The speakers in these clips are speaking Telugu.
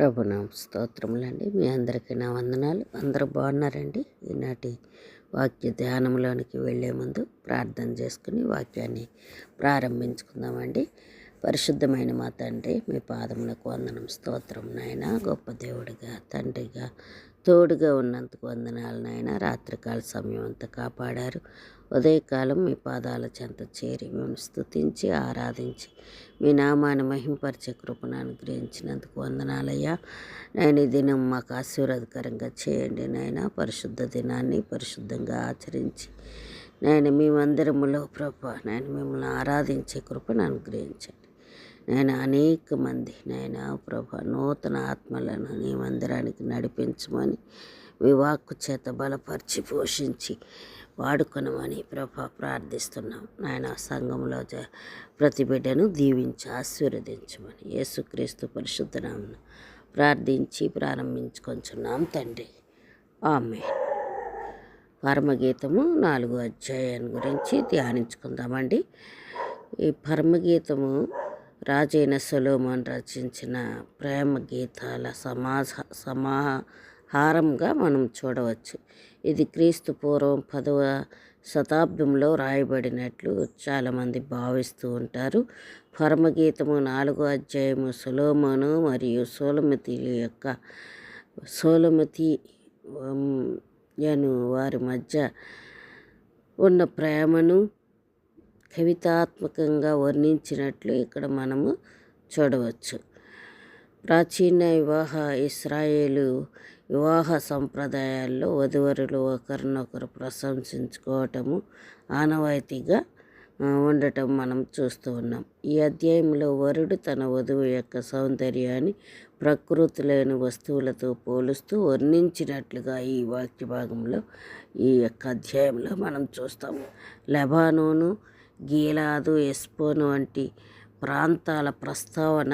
ప్రభునామ స్తోత్రములండి. మీ అందరికీ నా వందనాలు. అందరూ బాగున్నారండి. ఈనాటి వాక్య ధ్యానంలోనికి వెళ్ళే ముందు ప్రార్థన చేసుకుని వాక్యాన్ని ప్రారంభించుకుందామండి. పరిశుద్ధమైన మా తండ్రి, మీ పాదములకు వందనం, స్తోత్రం నాయన. గొప్ప దేవుడిగా, తండ్రిగా తోడుగా ఉన్నందుకు వందనాలు నాయన. రాత్రికాల సమయం అంతా కాపాడారు. ఉదయకాలం మీ పాదాల చెంత చేరి మేము స్తుతించి ఆరాధించి మీ నామాన్ని మహింపరిచే కృపను అనుగ్రహించినందుకు వందనాలయ్యా. నేను ఈ దినం మాకు ఆశీర్వాదకరంగా చేయండి నాయన. పరిశుద్ధ దినాన్ని పరిశుద్ధంగా ఆచరించి నేను మీ మందిరములో నేను మిమ్మల్ని ఆరాధించే కృపను అనుగ్రహించండి. నేను అనేక మంది నూతన ఆత్మలను నీ మందిరానికి నడిపించమని మీ వాక్కు చేత బలపరిచి పోషించి వాడుకొనమని ప్రార్థిస్తున్నాం. సంఘంలో ప్రతి బిడ్డను దీవించి ఆశీర్వదించమని యేసుక్రీస్తు పరిశుద్ధ నామమున ప్రార్థించి ప్రారంభించుకొంచున్నాం తండ్రి. ఆమేన్. పరమగీతము 4వ అధ్యాయాన్ని గురించి ధ్యానించుకుందామండి. ఈ పరమగీతము రాజైన సొలొమోను రచించిన ప్రేమ గీతాల సమాహారంగా మనం చూడవచ్చు. ఇది క్రీస్తు పూర్వం 10వ శతాబ్దంలో రాయబడినట్లు చాలామంది భావిస్తూ ఉంటారు. పరమగీతము 4వ అధ్యాయము సొలొమోను మరియు సోలొమతి వారి మధ్య ఉన్న ప్రేమను కవితాత్మకంగా వర్ణించినట్లు ఇక్కడ మనము చూడవచ్చు. ప్రాచీన ఇస్రాయేలు వివాహ సంప్రదాయాల్లో వధువరులు ఒకరినొకరు ప్రశంసించుకోవటము ఆనవాయితీగా ఉండటం మనం చూస్తూ ఉన్నాం. ఈ అధ్యాయంలో వరుడు తన వధువు యొక్క సౌందర్యాన్ని ప్రకృతిలోని వస్తువులతో పోలుస్తూ వర్ణించినట్లుగా ఈ వాక్య భాగంలో ఈ యొక్క అధ్యాయంలో మనం చూస్తాము. లెబానోను, గీలాదు, ఎస్పోను వంటి ప్రాంతాల ప్రస్తావన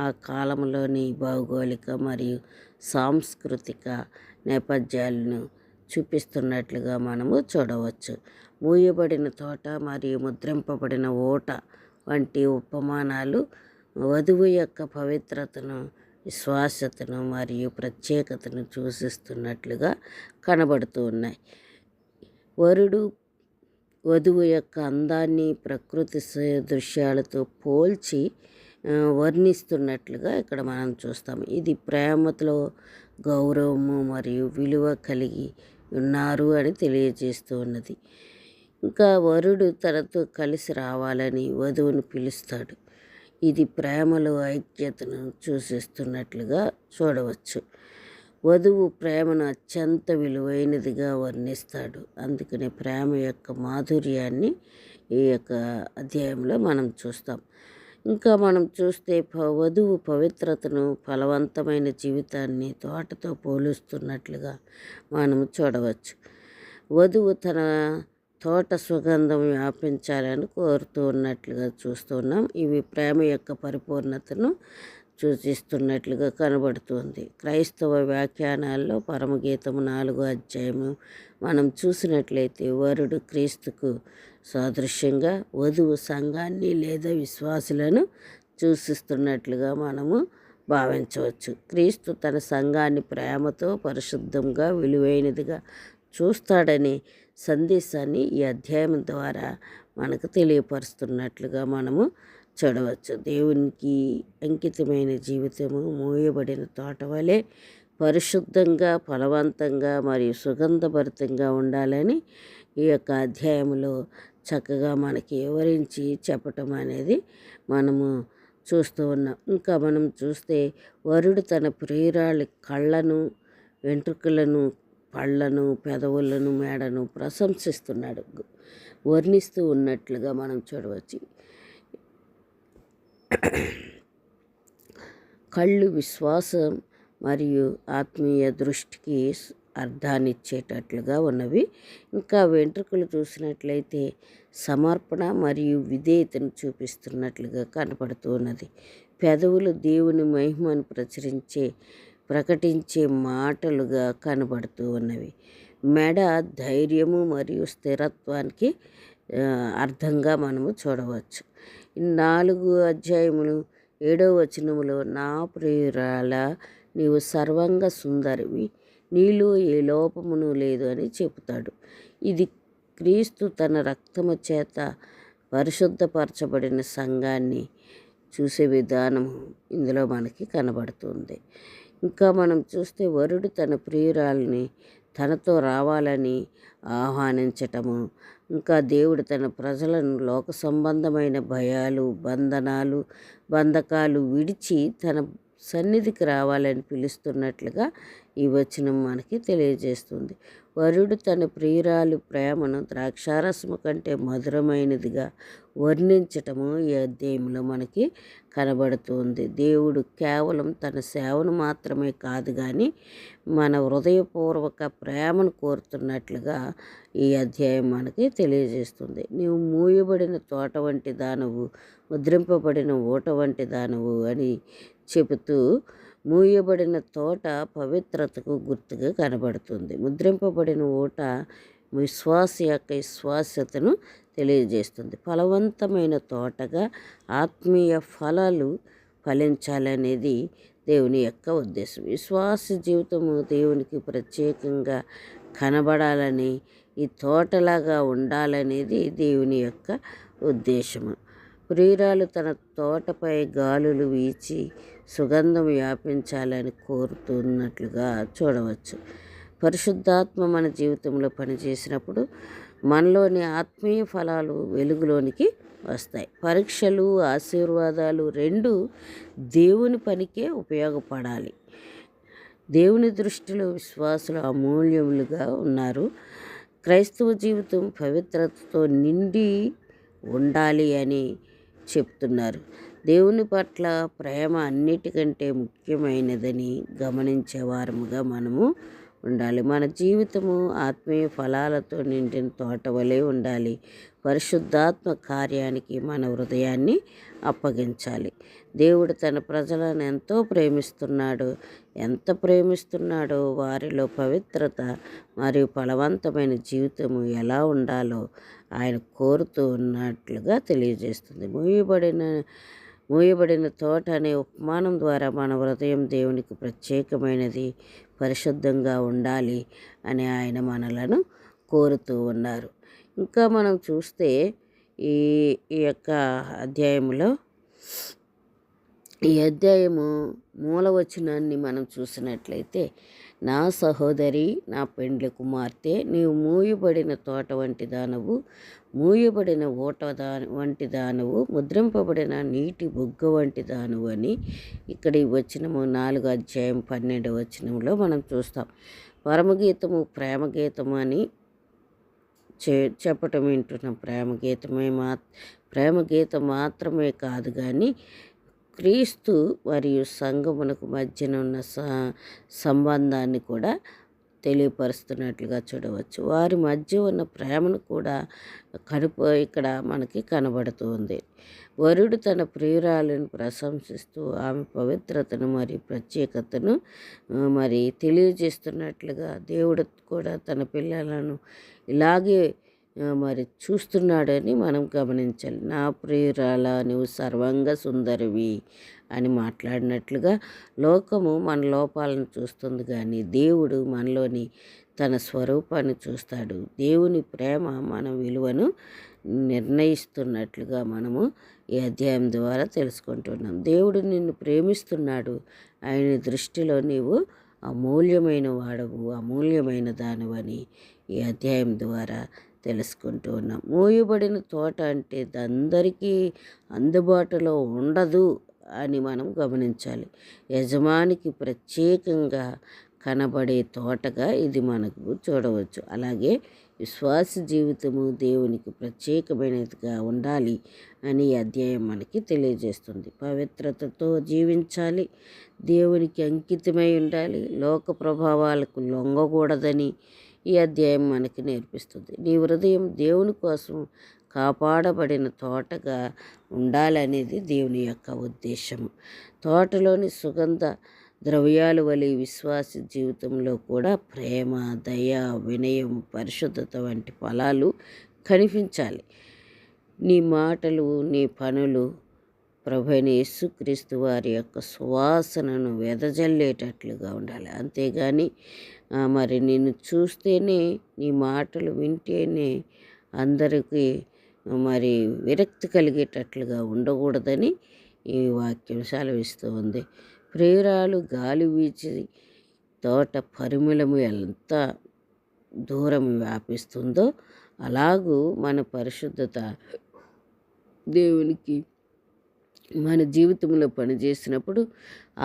ఆ కాలంలోని భౌగోళిక మరియు సాంస్కృతిక నేపథ్యాలను చూపిస్తున్నట్లుగా మనము చూడవచ్చు. మూయబడిన తోట మరియు ముద్రింపబడిన ఓట వంటి ఉపమానాలు వధువు యొక్క పవిత్రతను, విశ్వాసతను మరియు ప్రత్యేకతను సూచిస్తున్నట్లుగా కనబడుతూ ఉన్నాయి. వధువు యొక్క అందాన్ని ప్రకృతి దృశ్యాలతో పోల్చి వర్ణిస్తున్నట్లుగా ఇక్కడ మనం చూస్తాం. ఇది ప్రేమలో గౌరవము మరియు విలువ కలిగి ఉన్నారు అని తెలియజేస్తూ ఉన్నది. ఇంకా వరుడు తనతో కలిసి రావాలని వధువును పిలుస్తాడు. ఇది ప్రేమలో ఐక్యతను సూచిస్తున్నట్లుగా చూడవచ్చు. వధువు ప్రేమను అత్యంత విలువైనదిగా వర్ణిస్తాడు. అందుకనే ప్రేమ యొక్క మాధుర్యాన్ని ఈ యొక్క అధ్యాయంలో మనం చూస్తాం. ఇంకా మనం చూస్తే వధువు పవిత్రతను, ఫలవంతమైన జీవితాన్ని తోటతో పోలుస్తున్నట్లుగా మనం చూడవచ్చు. వధువు తన తోట సుగంధం వ్యాపించాలని కోరుతూ ఉన్నట్లుగా చూస్తున్నాం. ఇవి ప్రేమ యొక్క పరిపూర్ణతను సూచిస్తున్నట్లుగా కనబడుతుంది. క్రైస్తవ వ్యాఖ్యానాల్లో పరమగీతము 4వ అధ్యాయము మనం చూసినట్లయితే వరుడు క్రీస్తుకు సాదృశ్యంగా, వధువు సంఘాన్ని లేదా విశ్వాసులను సూచిస్తున్నట్లుగా మనము భావించవచ్చు. క్రీస్తు తన సంఘాన్ని ప్రేమతో, పరిశుద్ధంగా, విలువైనదిగా చూస్తాడనే సందేశాన్ని ఈ అధ్యాయం ద్వారా మనకు తెలియపరుస్తున్నట్లుగా మనము చూడవచ్చు. దేవునికి అంకితమైన జీవితము మూయబడిన తోట వలె పరిశుద్ధంగా, ఫలవంతంగా మరియు సుగంధభరితంగా ఉండాలని ఈ యొక్క అధ్యాయంలో చక్కగా మనకి వివరించి చెప్పటం అనేది మనము చూస్తూ ఉన్నాం. ఇంకా మనం చూస్తే వరుడు తన ప్రియురాలి కళ్ళను, వెంట్రుకలను, పళ్ళను, పెదవులను, మేడను ప్రశంసిస్తున్నాడు, వర్ణిస్తూ ఉన్నట్లుగా మనం చూడవచ్చు. కళ్ళు విశ్వాసం మరియు ఆత్మీయ దృష్టికి అర్థాన్నిచ్చేటట్లుగా ఉన్నవి. ఇంకా వెంట్రుకలు చూసినట్లయితే సమర్పణ మరియు విధేయతను చూపిస్తున్నట్లుగా కనపడుతూ ఉన్నది. పెదవులు దేవుని మహిమను ప్రకటించే మాటలుగా కనబడుతూ ఉన్నవి. మెడ ధైర్యము మరియు స్థిరత్వానికి అర్థంగా మనము చూడవచ్చు. 4 అధ్యాయములు 7వ వచనములో, నా ప్రియురాల నీవు సర్వంగ సుందరివి, నీలో ఏ లోపమును లేదు అని చెబుతాడు. ఇది క్రీస్తు తన రక్తము చేత పరిశుద్ధపరచబడిన సంఘాన్ని చూసే విధానం ఇందులో మనకి కనబడుతుంది. ఇంకా మనం చూస్తే వరుడు తన ప్రియురాలని తనతో రావాలని ఆహ్వానించటము, ఇంకా దేవుడు తన ప్రజలను లోక సంబంధమైన భయాలు, బంధకాలు విడిచి తన సన్నిధికి రావాలని పిలుస్తున్నట్లుగా ఈ వచనం మనకి తెలియజేస్తుంది. వరుడు తన ప్రియురాలి ప్రేమను ద్రాక్షారసము కంటే మధురమైనదిగా వర్ణించటము ఈ అధ్యాయంలో మనకి కనబడుతుంది. దేవుడు కేవలం తన సేవను మాత్రమే కాదు కానీ మన హృదయపూర్వక ప్రేమను కోరుతున్నట్లుగా ఈ అధ్యాయం మనకి తెలియజేస్తుంది. నీవు మూయబడిన తోట వంటి దానవు, ముద్రింపబడిన ఊట వంటి దానవు అని చెబుతూ, మూయబడిన తోట పవిత్రతకు గుర్తుగా కనబడుతుంది. ముద్రింపబడిన ఊట విశ్వాస యొక్క విశ్వాస్యతను తెలియజేస్తుంది. ఫలవంతమైన తోటగా ఆత్మీయ ఫలాలు ఫలించాలనేది దేవుని యొక్క ఉద్దేశం. విశ్వాస జీవితము దేవునికి ప్రత్యేకంగా కనబడాలని, ఈ తోటలాగా ఉండాలనేది దేవుని యొక్క ఉద్దేశము. ప్రియురాలు తన తోటపై గాలులు వీచి సుగంధం వ్యాపించాలని కోరుతున్నట్లుగా చూడవచ్చు. పరిశుద్ధాత్మ మన జీవితంలో పనిచేసినప్పుడు మనలోని ఆత్మీయ ఫలాలు వెలుగులోనికి వస్తాయి. పరీక్షలు, ఆశీర్వాదాలు రెండు దేవుని పనికే ఉపయోగపడాలి. దేవుని దృష్టిలో విశ్వాసులు అమూల్యములుగా ఉన్నారు. క్రైస్తవ జీవితం పవిత్రతతో నిండి ఉండాలి అని చెప్తున్నారు. దేవుని పట్ల ప్రేమ అన్నిటికంటే ముఖ్యమైనదని గమనించేవారముగా మనము ఉండాలి. మన జీవితము ఆత్మీయ ఫలాలతో నిండిన తోట వలె ఉండాలి. పరిశుద్ధాత్మ కార్యానికి మన హృదయాన్ని అప్పగించాలి. దేవుడు తన ప్రజలను ఎంత ప్రేమిస్తున్నాడో వారిలో పవిత్రత మరియు ఫలవంతమైన జీవితము ఎలా ఉండాలో ఆయన కోరుతూ ఉన్నట్లుగా తెలియజేస్తుంది. మూయబడిన తోట అనే ఉపమానం ద్వారా మన హృదయం దేవునికి ప్రత్యేకమైనది, పరిశుద్ధంగా ఉండాలి అని ఆయన మనలను కోరుతూ ఉన్నారు. ఇంకా మనం చూస్తే ఈ యొక్క అధ్యాయంలో ఈ అధ్యాయము మూలవచనాన్ని మనం చూసినట్లయితే, నా సహోదరి, నా పెండ్లి కుమార్తె, నీవు మూయబడిన తోట వంటి దానవు, మూయబడిన ఊట వంటి దానవు, ముద్రింపబడిన నీటి బుగ్గ వంటి దానవు అని ఇక్కడ ఈ వచనము 4:12 వచనంలో మనం చూస్తాం. పరమగీతము, ప్రేమగీతము అని చెప్పటం వింటున్నాం. ప్రేమగీతం మాత్రమే కాదు కానీ క్రీస్తు మరియు సంఘమునకు మధ్యన ఉన్న సంబంధాన్ని కూడా తెలియపరుస్తున్నట్లుగా చూడవచ్చు. వారి మధ్య ఉన్న ప్రేమను కూడా ఇక్కడ మనకి కనబడుతుంది. వరుడు తన ప్రియురాలను ప్రశంసిస్తూ ఆమె పవిత్రతను మరియు ప్రత్యేకతను తెలియజేస్తున్నట్లుగా దేవుడు కూడా తన పిల్లలను ఇలాగే చూస్తున్నాడని మనం గమనించాలి. నా ప్రియురాల నువ్వు సర్వంగ సుందరివి అని మాట్లాడినట్లుగా లోకము మన లోపాలను చూస్తుంది కానీ దేవుడు మనలోని తన స్వరూపాన్ని చూస్తాడు. దేవుని ప్రేమ మన విలువను నిర్ణయిస్తున్నట్లుగా మనము ఈ అధ్యాయం ద్వారా తెలుసుకుంటున్నాం. దేవుడు నిన్ను ప్రేమిస్తున్నాడు. ఆయన దృష్టిలో నీవు అమూల్యమైన వాడవు, అమూల్యమైన దానివని ఈ అధ్యాయం ద్వారా తెలుసుకుంటూ ఉన్నాం. మూయబడిన తోట అంటే అందరికీ అందుబాటులో ఉండదు అని మనం గమనించాలి. యజమానికి ప్రత్యేకంగా కనబడే తోటగా ఇది మనకు చూడవచ్చు. అలాగే విశ్వాస జీవితము దేవునికి ప్రత్యేకమైనదిగా ఉండాలి అని ఈ అధ్యాయం మనకి తెలియజేస్తుంది. పవిత్రతతో జీవించాలి, దేవునికి అంకితమై ఉండాలి, లోక ప్రభావాలకు లొంగకూడదని ఈ అధ్యాయం మనకి నేర్పిస్తుంది. నీ హృదయం దేవుని కోసం కాపాడబడిన తోటగా ఉండాలనేది దేవుని యొక్క ఉద్దేశము. తోటలోని సుగంధ ద్రవ్యాలు వలె విశ్వాస జీవితంలో కూడా ప్రేమ, దయ, వినయం, పరిశుద్ధత వంటి ఫలాలు కనిపించాలి. నీ మాటలు, నీ పనులు ప్రభువైన యేసుక్రీస్తు వారి యొక్క సువాసనను వెదజల్లేటట్లుగా ఉండాలి. అంతేగాని మరి నిన్ను చూస్తేనే, నీ మాటలు వింటేనే అందరికీ మరి విరక్తి కలిగేటట్లుగా ఉండకూడదని ఈ వాక్యం సెలవిస్తూ ఉంది. ప్రియురాలు గాలి వీచి తోట పరిమళము ఎంత దూరం వ్యాపిస్తుందో అలాగూ మన పరిశుద్ధత దేవునికి మన జీవితంలో పనిచేసినప్పుడు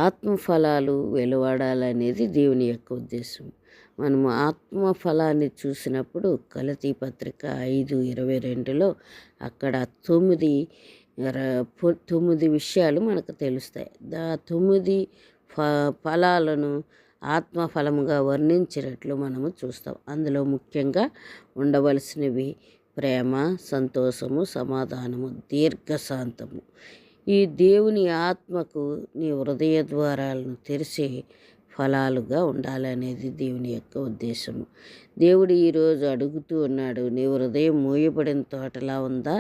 ఆత్మఫలాలు వెలువడాలనేది దేవుని యొక్క ఉద్దేశం. మనము ఆత్మఫలాన్ని చూసినప్పుడు గలతీ పత్రిక 5:22లో అక్కడ 9 విషయాలు మనకు తెలుస్తాయి. 9 ఫలాలను ఆత్మఫలముగా వర్ణించినట్లు మనము చూస్తాం. అందులో ముఖ్యంగా ఉండవలసినవి ప్రేమ, సంతోషము, సమాధానము, దీర్ఘశాంతము. ఈ దేవుని ఆత్మకు నీ హృదయ ద్వారాలను తెరిచే ఫలాలుగా ఉండాలనేది దేవుని యొక్క ఉద్దేశము. దేవుడు ఈరోజు అడుగుతూ ఉన్నాడు, నీ హృదయం మూయబడిన తోటలా ఉందా?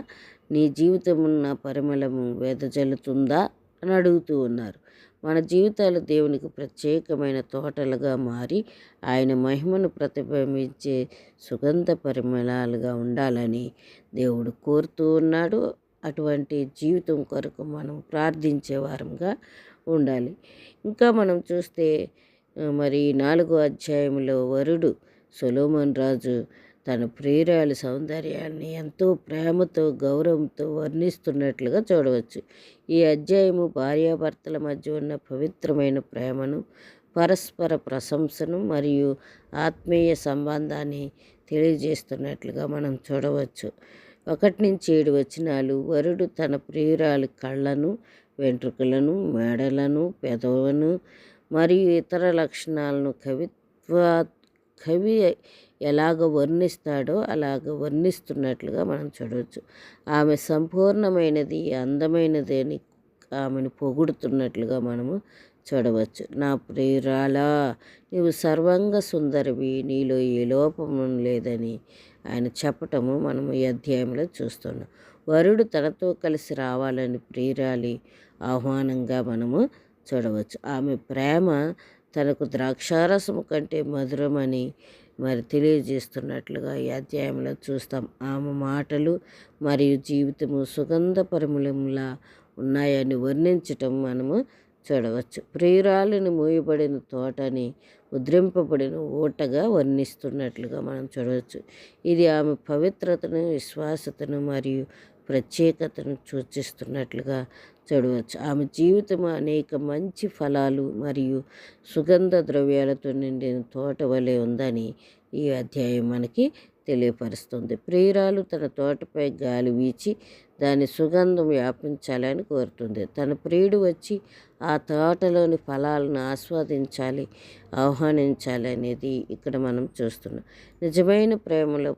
నీ జీవితమున్న పరిమళము వెదజల్లుతుందా అని అడుగుతూ ఉన్నారు. మన జీవితాలు దేవునికి ప్రత్యేకమైన తోటలుగా మారి ఆయన మహిమను ప్రతిబింబించే సుగంధ పరిమళాలుగా ఉండాలని దేవుడు కోరుతూ ఉన్నాడు. అటువంటి జీవితం కొరకు మనం ప్రార్థించే వారంగా ఉండాలి. ఇంకా మనం చూస్తే మరి 4వ అధ్యాయంలో వరుడు సొలొమోను రాజు తన ప్రియురాలి సౌందర్యాన్ని ఎంతో ప్రేమతో, గౌరవంతో వర్ణిస్తున్నట్లుగా చూడవచ్చు. ఈ అధ్యాయము భార్యాభర్తల మధ్య ఉన్న పవిత్రమైన ప్రేమను, పరస్పర ప్రశంసను మరియు ఆత్మీయ సంబంధాన్ని తెలియజేస్తున్నట్లుగా మనం చూడవచ్చు. 1-7 వచనాలు. వరుడు తన ప్రియురాలి కళ్ళను, వెంట్రుకలను, మెడలను, పెదవులను మరియు ఇతర లక్షణాలను కవి ఎలాగ వర్ణిస్తాడో అలాగ వర్ణిస్తున్నట్లుగా మనం చూడవచ్చు. ఆమె సంపూర్ణమైనది, అందమైనది అని ఆమెను పొగుడుతున్నట్లుగా మనము చూడవచ్చు. నా ప్రియురాలా, నీవు సర్వంగ సుందరివి, నీలో ఏ లోపము లేదని ఆయన చెప్పటము మనము ఈ అధ్యాయంలో చూస్తున్నాం. వరుడు తనతో కలిసి రావాలని ప్రియురాలి ఆహ్వానంగా మనము చూడవచ్చు. ఆమె ప్రేమ తనకు ద్రాక్షారసము కంటే మధురమని మరి తెలియజేస్తున్నట్లుగా ఈ అధ్యాయంలో చూస్తాం. ఆమె మాటలు మరియు జీవితము సుగంధ పరిమళంలా ఉన్నాయని వర్ణించటం మనము చూడవచ్చు. ప్రియురాలిని మూయబడిన తోటని ముద్రింపబడిన ఊటగా వర్ణిస్తున్నట్లుగా మనం చూడవచ్చు. ఇది ఆమె పవిత్రతను, విశ్వాసతను మరియు ప్రత్యేకతను సూచిస్తున్నట్లుగా చూడవచ్చు. ఆమె జీవితం అనేక మంచి ఫలాలు మరియు సుగంధ ద్రవ్యాలతో నిండిన తోట వలె ఉందని ఈ అధ్యాయం మనకి తెలియపరుస్తుంది. ప్రియురాలు తన తోటపై గాలి వీచి దాని సుగంధం వ్యాపించాలని కోరుతుంది. తన ప్రియుడు వచ్చి ఆ తోటలోని ఫలాలను ఆహ్వానించాలి అనేది ఇక్కడ మనం చూస్తున్నాం. నిజమైన ప్రేమలో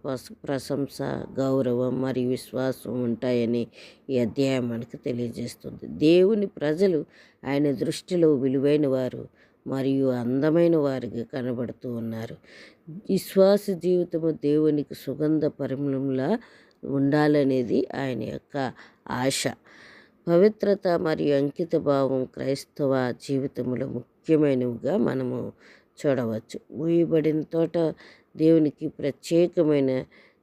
ప్రశంస, గౌరవం మరియు విశ్వాసం ఉంటాయని ఈ అధ్యాయం మనకు తెలియజేస్తుంది. దేవుని ప్రజలు ఆయన దృష్టిలో విలువైన వారు మరియు అందమైన వారిగా కనబడుతూ ఉన్నారు. విశ్వాస జీవితము దేవునికి సుగంధ పరిమళంలా ఉండాలనేది ఆయన యొక్క ఆశ. పవిత్రత మరియు అంకిత భావం క్రైస్తవ జీవితంలో ముఖ్యమైనవిగా మనము చూడవచ్చు. మూయబడిన తోట దేవునికి ప్రత్యేకమైన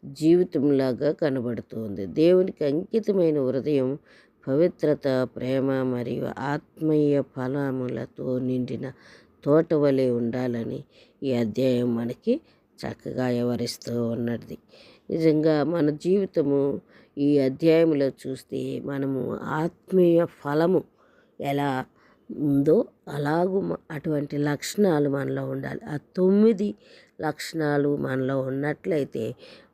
జీవితంలాగా కనబడుతుంది. దేవునికి అంకితమైన హృదయం పవిత్రత, ప్రేమ మరియు ఆత్మీయ ఫలములతో నిండిన తోట వలె ఉండాలని ఈ అధ్యాయం మనకి చక్కగా వివరిస్తూ ఉన్నది. నిజంగా మన జీవితము ఈ అధ్యాయంలో చూస్తే మనము ఆత్మీయ ఫలము ఎలా ఉందో అలాగూ అటువంటి లక్షణాలు మనలో ఉండాలి. ఆ 9 లక్షణాలు మనలో ఉన్నట్లయితే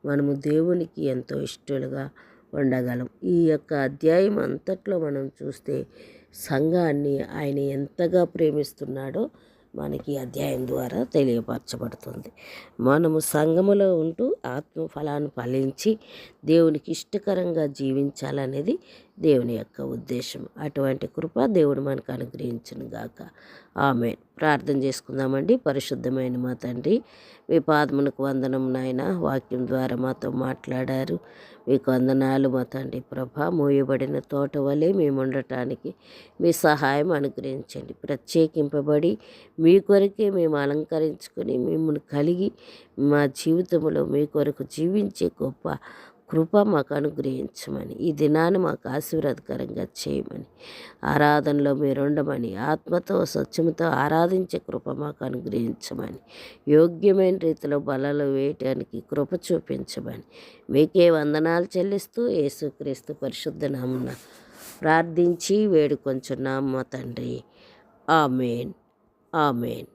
మనము దేవునికి ఎంతో ఇష్టలుగా ఉండగలం. ఈ యొక్క అధ్యాయం అంతట్లో మనం చూస్తే సంఘాన్ని ఆయన ఎంతగా ప్రేమిస్తున్నాడో మనకి అధ్యాయం ద్వారా తెలియపరచబడుతుంది. మనము సంఘములో ఉంటూ ఆత్మఫలాన్ని ఫలించి దేవునికి ఇష్టకరంగా జీవించాలనేది దేవుని యొక్క ఉద్దేశం. అటువంటి కృప దేవుడు మనకు అనుగ్రహించును గాక. ఆమేన్. ప్రార్థన చేసుకుందామండి. పరిశుద్ధమైన మా తండ్రి, మీ పాదమునకు వందనం నాయన. వాక్యం ద్వారా మాతో మాట్లాడారు. మీకు వందనాలు మా తండ్రి. ప్రభా, మూయబడిన తోట వలె మేము ఉండటానికి మీ సహాయం అనుగ్రహించండి. ప్రత్యేకింపబడి మీ కొరకే మేము అలంకరించుకొని మిమ్మల్ని కలిగి మా జీవితంలో మీ కొరకు జీవించే గొప్ప కృప మాకు అనుగ్రహించమని, ఈ దినాన్ని మాకు ఆశీర్వాదకరంగా చేయమని, ఆరాధనలో మీరుండమని, ఆత్మతో సత్యముతో ఆరాధించే కృప మాకు అనుగ్రహించమని, యోగ్యమైన రీతిలో బలలో వేయటానికి కృప చూపించమని మీకే వందనాలు చెల్లిస్తూ యేసుక్రీస్తు పరిశుద్ధ నామమున ప్రార్థించి వేడుకొంచున్నాము మా తండ్రి. ఆమేన్. ఆమేన్.